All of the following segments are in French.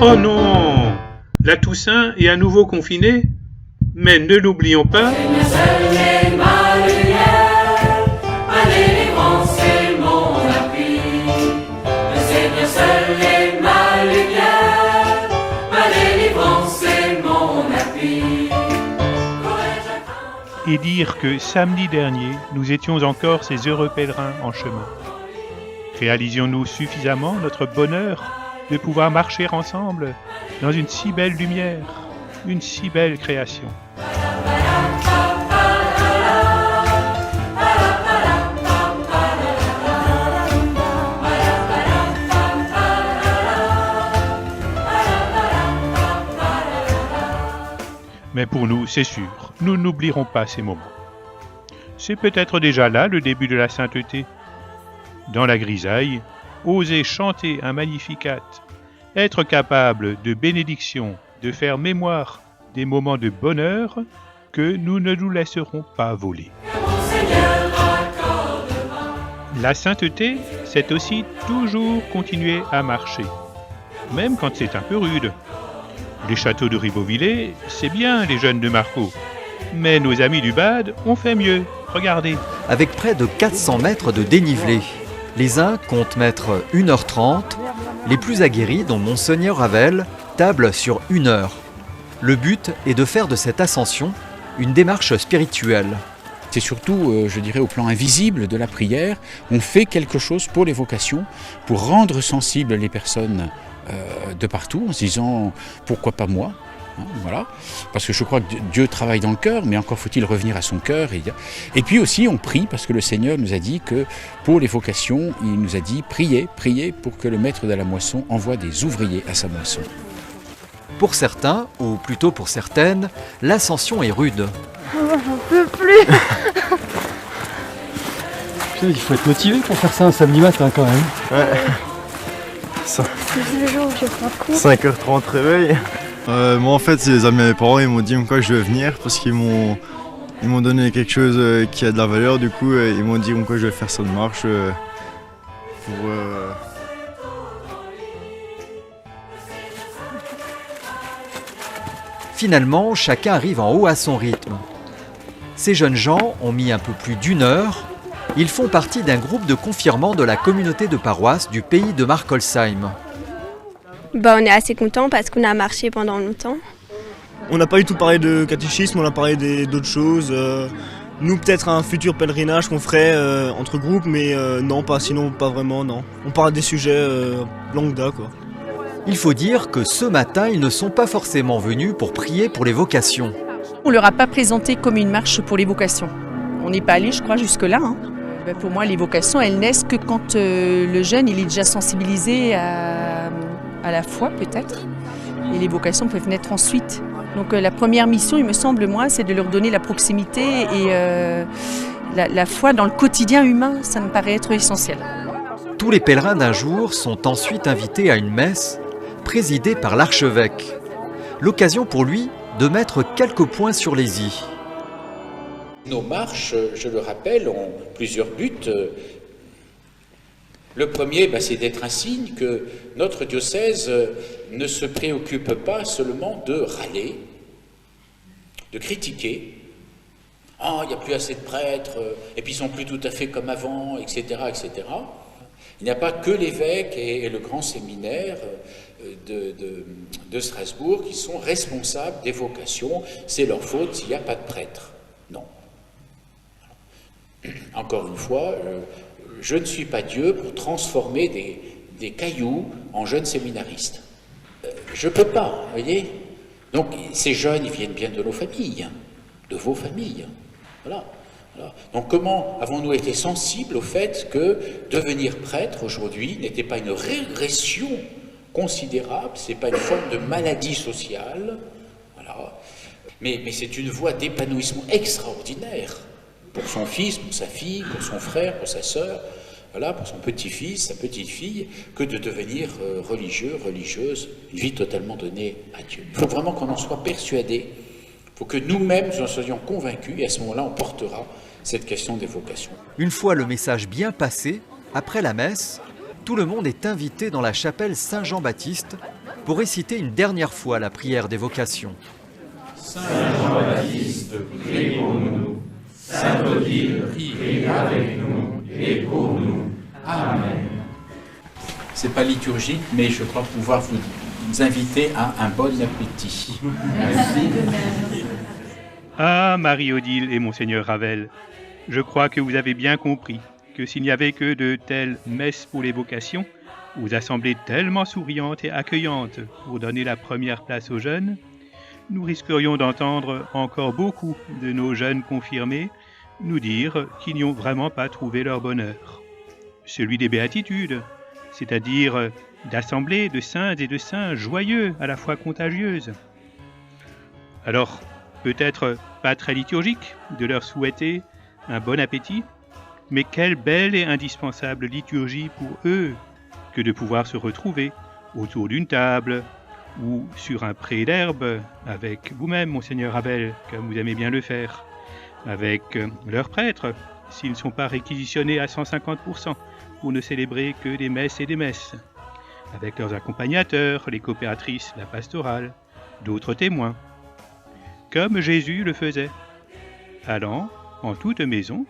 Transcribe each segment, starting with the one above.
Oh non! La Toussaint est à nouveau confinée? Mais ne l'oublions pas... Et dire que samedi dernier, nous étions encore ces heureux pèlerins en chemin. Réalisions-nous suffisamment notre bonheur de pouvoir marcher ensemble dans une si belle lumière, une si belle création. Mais pour nous, c'est sûr, nous n'oublierons pas ces moments. C'est peut-être déjà là le début de la sainteté. Dans la grisaille, oser chanter un Magnificat, être capable de bénédiction, de faire mémoire des moments de bonheur que nous ne nous laisserons pas voler. La sainteté, c'est aussi toujours continuer à marcher, même quand c'est un peu rude. Les châteaux de Ribeauvillé, c'est bien les jeunes de Marco. Mais nos amis du Bade ont fait mieux. Regardez. Avec près de 400 mètres de dénivelé, les uns comptent mettre 1h30, les plus aguerris, dont Monseigneur Ravel, tablent sur 1 heure. Le but est de faire de cette ascension une démarche spirituelle. C'est surtout, je dirais, au plan invisible de la prière, on fait quelque chose pour les vocations, pour rendre sensibles les personnes de partout, en se disant pourquoi pas moi, hein, voilà. Parce que je crois que Dieu travaille dans le cœur, mais encore faut-il revenir à son cœur. Et puis aussi on prie, parce que le Seigneur nous a dit que pour les vocations, il nous a dit priez pour que le maître de la moisson envoie des ouvriers à sa moisson. Pour certains, ou plutôt pour certaines, l'ascension est rude. Oh, j'en peux plus. Il faut être motivé pour faire ça un samedi matin quand même. Ouais. C'est le jour où je prends cours. 5h30 réveil. Moi en fait c'est les amis de mes parents, ils m'ont dit quoi je vais venir parce qu'ils m'ont donné quelque chose qui a de la valeur, du coup ils m'ont dit quoi je vais faire cette marche pour... Finalement, chacun arrive en haut à son rythme. Ces jeunes gens ont mis un peu plus d'1 heure. Ils font partie d'un groupe de confirmants de la communauté de paroisse du pays de Markolsheim. On est assez contents parce qu'on a marché pendant longtemps. On n'a pas du tout parlé de catéchisme, on a parlé d'autres choses. Nous, peut-être un futur pèlerinage qu'on ferait entre groupes, mais non, pas vraiment, non. On parle des sujets lambda, quoi. Il faut dire que ce matin, ils ne sont pas forcément venus pour prier pour les vocations. On ne leur a pas présenté comme une marche pour les vocations. On n'est pas allé, je crois, jusque-là. Pour moi, les vocations, elles naissent que quand le jeune il est déjà sensibilisé à la foi, peut-être. Et les vocations peuvent naître ensuite. Donc la première mission, il me semble, moi, c'est de leur donner la proximité et la foi dans le quotidien humain. Ça me paraît être essentiel. Tous les pèlerins d'un jour sont ensuite invités à une messe présidée par l'archevêque. L'occasion pour lui de mettre quelques points sur les i. Nos marches, je le rappelle, ont plusieurs buts. Le premier, c'est d'être un signe que notre diocèse ne se préoccupe pas seulement de râler, de critiquer. Ah, il n'y a plus assez de prêtres, et puis ils ne sont plus tout à fait comme avant, etc., etc. Il n'y a pas que l'évêque et le grand séminaire de Strasbourg qui sont responsables des vocations. C'est leur faute s'il n'y a pas de prêtres. Non. Encore une fois, je ne suis pas Dieu pour transformer des cailloux en jeunes séminaristes. Je ne peux pas, vous voyez. Donc ces jeunes, ils viennent bien de nos familles, de vos familles. Voilà. Donc comment avons-nous été sensibles au fait que devenir prêtre aujourd'hui n'était pas une régression considérable, ce n'est pas une forme de maladie sociale, voilà. Mais c'est une voie d'épanouissement extraordinaire pour son fils, pour sa fille, pour son frère, pour sa sœur, voilà, pour son petit-fils, sa petite-fille, que de devenir religieux, religieuse, une vie totalement donnée à Dieu. Il faut vraiment qu'on en soit persuadé, il faut que nous-mêmes en soyons convaincus, et à ce moment-là, on portera cette question des vocations. Une fois le message bien passé, après la messe, tout le monde est invité dans la chapelle Saint-Jean-Baptiste pour réciter une dernière fois la prière d'évocation. Saint Jean-Baptiste, prie pour nous. Sainte Odile, prie avec nous et pour nous. Amen. C'est pas liturgique, mais je crois pouvoir vous inviter à un bon appétit. Merci. Ah, Marie-Odile et Monseigneur Ravel, je crois que vous avez bien compris que s'il n'y avait que de telles messes pour les vocations, aux assemblées tellement souriantes et accueillantes pour donner la première place aux jeunes, nous risquerions d'entendre encore beaucoup de nos jeunes confirmés nous dire qu'ils n'y ont vraiment pas trouvé leur bonheur. Celui des béatitudes, c'est-à-dire d'assemblées de saints et de saints joyeux à la fois contagieuses. Alors, peut-être pas très liturgique de leur souhaiter un bon appétit, mais quelle belle et indispensable liturgie pour eux que de pouvoir se retrouver autour d'une table ou sur un pré d'herbe avec vous-même, Monseigneur Ravel, comme vous aimez bien le faire, avec leurs prêtres, s'ils ne sont pas réquisitionnés à 150% pour ne célébrer que des messes et des messes, avec leurs accompagnateurs, les coopératrices, la pastorale, d'autres témoins, comme Jésus le faisait, allant en toute maison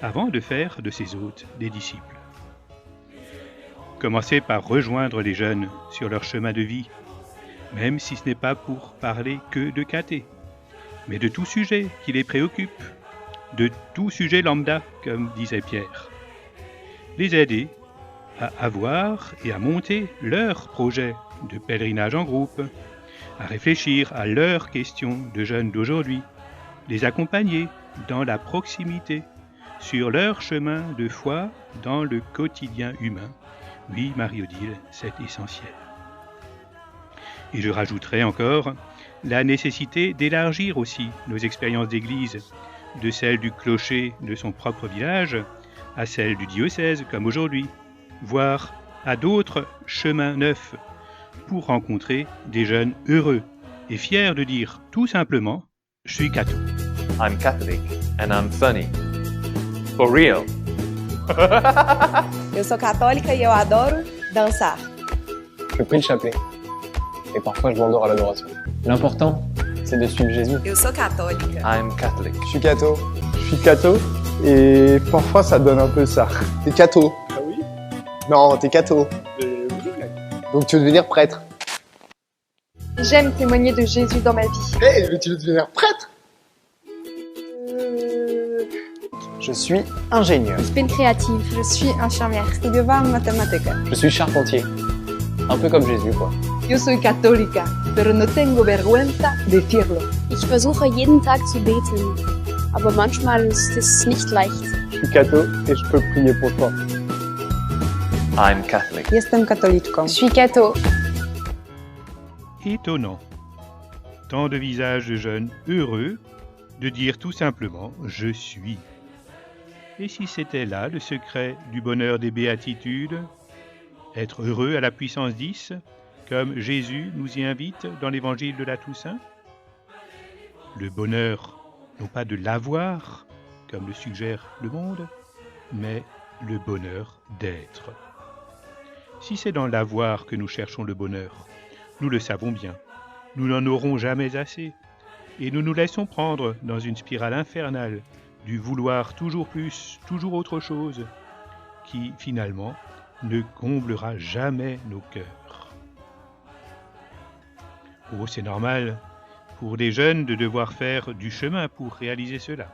avant de faire de ses hôtes des disciples. Commencez par rejoindre les jeunes sur leur chemin de vie, même si ce n'est pas pour parler que de caté, mais de tout sujet qui les préoccupe, de tout sujet lambda, comme disait Pierre. Les aider à avoir et à monter leur projet de pèlerinage en groupe, à réfléchir à leurs questions de jeunes d'aujourd'hui, les accompagner dans la proximité, sur leur chemin de foi dans le quotidien humain. Oui, Marie-Odile, c'est essentiel. Et je rajouterai encore la nécessité d'élargir aussi nos expériences d'église, de celle du clocher de son propre village à celle du diocèse, comme aujourd'hui, voire à d'autres chemins neufs, pour rencontrer des jeunes heureux et fiers de dire tout simplement « Je suis catho ». I'm Catholic and I'm funny. For real. Eu sou católica e eu adoro dançar. Je prie le chapelet. Et parfois je m'endors à l'adoration. L'important, c'est de suivre Jésus. Eu sou católica. I'm Catholic. Je suis catho. Je suis catho et parfois ça donne un peu ça. T'es catho. Ah oui? Non, t'es catho. Donc tu veux devenir prêtre. J'aime témoigner de Jésus dans ma vie. Mais tu veux devenir prêtre? Je suis ingénieur. Je bin créative. Je suis infirmière. Studiowałam matematykę. Je suis charpentier. Un peu comme Jésus, quoi. Yo soy católica, pero no tengo vergüenza de decirlo. Ich versuche jeden Tag zu beten, aber manchmal ist es nicht leicht. Je suis catho et je peux prier pour toi. I'm Catholic. Jestem katoliczką. Je suis catho. Étonnant. Tant de visages de jeunes heureux de dire tout simplement « Je suis ». Et si c'était là le secret du bonheur des béatitudes, être heureux à la puissance 10, comme Jésus nous y invite dans l'évangile de la Toussaint? Le bonheur, non pas de l'avoir, comme le suggère le monde, mais le bonheur d'être. Si c'est dans l'avoir que nous cherchons le bonheur, nous le savons bien, nous n'en aurons jamais assez, et nous nous laissons prendre dans une spirale infernale du vouloir toujours plus, toujours autre chose, qui finalement ne comblera jamais nos cœurs. Oh, c'est normal pour des jeunes de devoir faire du chemin pour réaliser cela.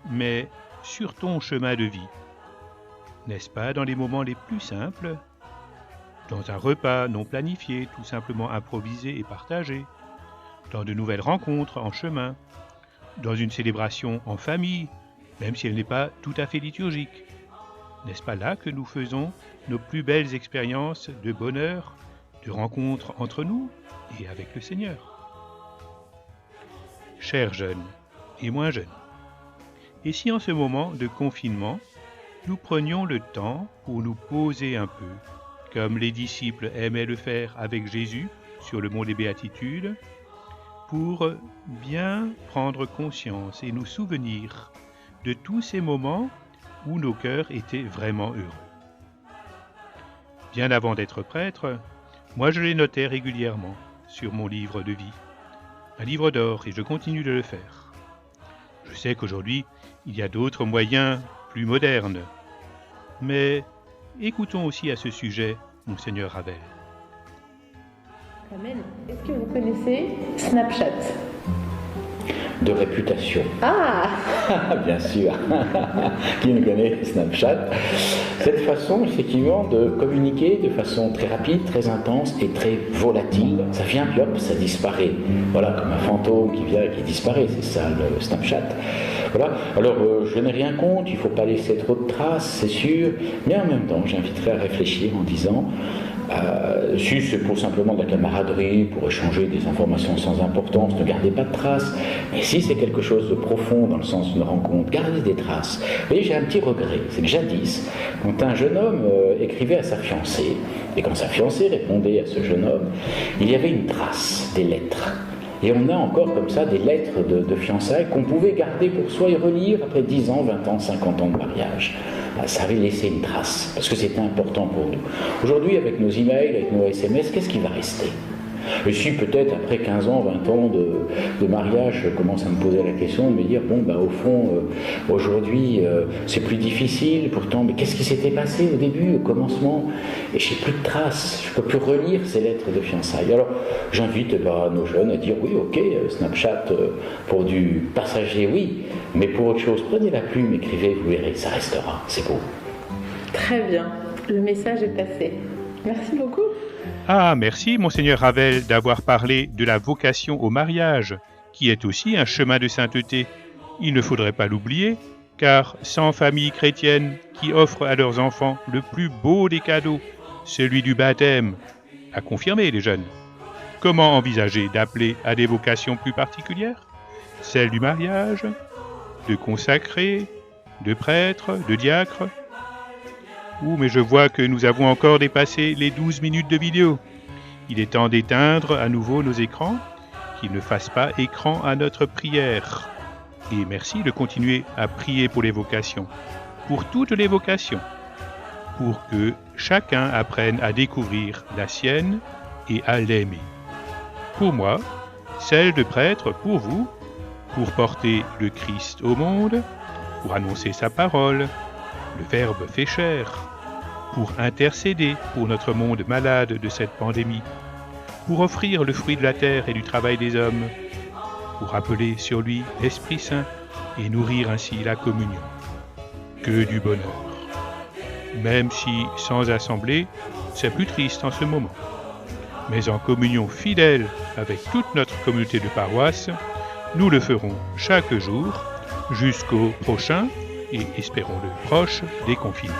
Mais sur ton chemin de vie, n'est-ce pas dans les moments les plus simples, dans un repas non planifié, tout simplement improvisé et partagé, dans de nouvelles rencontres en chemin, dans une célébration en famille, même si elle n'est pas tout à fait liturgique. N'est-ce pas là que nous faisons nos plus belles expériences de bonheur, de rencontres entre nous et avec le Seigneur? Chers jeunes et moins jeunes, et si en ce moment de confinement, nous prenions le temps pour nous poser un peu, comme les disciples aimaient le faire avec Jésus sur le mont des Béatitudes, pour bien prendre conscience et nous souvenir de tous ces moments où nos cœurs étaient vraiment heureux. Bien avant d'être prêtre, Moi, je les notais régulièrement sur mon livre de vie. Un livre d'or, et je continue de le faire. Je sais qu'aujourd'hui, il y a d'autres moyens plus modernes. Mais écoutons aussi à ce sujet Monseigneur Ravel. Kamel, est-ce que vous connaissez Snapchat? De réputation. Ah Bien sûr. Qui ne connaît Snapchat? Cette façon, effectivement, de communiquer de façon très rapide, très intense et très volatile. Ça vient, puis hop, ça disparaît. Voilà, comme un fantôme qui vient et qui disparaît. C'est ça, le Snapchat. Voilà. Alors, je n'ai rien contre, il ne faut pas laisser trop de traces, c'est sûr. Mais en même temps, j'inviterai à réfléchir en disant... si c'est pour simplement de la camaraderie, pour échanger des informations sans importance, ne gardez pas de traces. Mais si c'est quelque chose de profond dans le sens d'une rencontre, gardez des traces. Vous voyez, j'ai un petit regret, c'est que jadis, quand un jeune homme écrivait à sa fiancée, et quand sa fiancée répondait à ce jeune homme, il y avait une trace, des lettres. Et on a encore comme ça des lettres de fiançailles qu'on pouvait garder pour soi et relire après 10 ans, 20 ans, 50 ans de mariage. Ça avait laissé une trace, parce que c'était important pour nous. Aujourd'hui, avec nos emails, avec nos SMS, qu'est-ce qui va rester? Et si peut-être après 15 ans, 20 ans de mariage, je commence à me poser la question, de me dire, bon, au fond, aujourd'hui, c'est plus difficile, pourtant, mais qu'est-ce qui s'était passé au début, au commencement? Et je n'ai plus de traces, je ne peux plus relire ces lettres de fiançailles. Alors, j'invite nos jeunes à dire, oui, ok, Snapchat, pour du passager, oui, mais pour autre chose, prenez la plume, écrivez, vous verrez, ça restera, c'est beau. Très bien, le message est passé. Merci beaucoup. Ah, merci, Monseigneur Ravel, d'avoir parlé de la vocation au mariage, qui est aussi un chemin de sainteté. Il ne faudrait pas l'oublier, car sans famille chrétienne qui offre à leurs enfants le plus beau des cadeaux, celui du baptême, à confirmer les jeunes. Comment envisager d'appeler à des vocations plus particulières? Celle du mariage, de consacré, de prêtre, de diacre? Mais je vois que nous avons encore dépassé les 12 minutes de vidéo. Il est temps d'éteindre à nouveau nos écrans, qu'ils ne fassent pas écran à notre prière. Et merci de continuer à prier pour les vocations, pour toutes les vocations, pour que chacun apprenne à découvrir la sienne et à l'aimer. Pour moi, celle de prêtre pour vous, pour porter le Christ au monde, pour annoncer sa parole, le Verbe fait chair, pour intercéder pour notre monde malade de cette pandémie, pour offrir le fruit de la terre et du travail des hommes, pour appeler sur lui l'Esprit Saint et nourrir ainsi la communion. Que du bonheur. Même si, sans assemblée, c'est plus triste en ce moment. Mais en communion fidèle avec toute notre communauté de paroisse, nous le ferons chaque jour jusqu'au prochain et espérons-le proche déconfinement.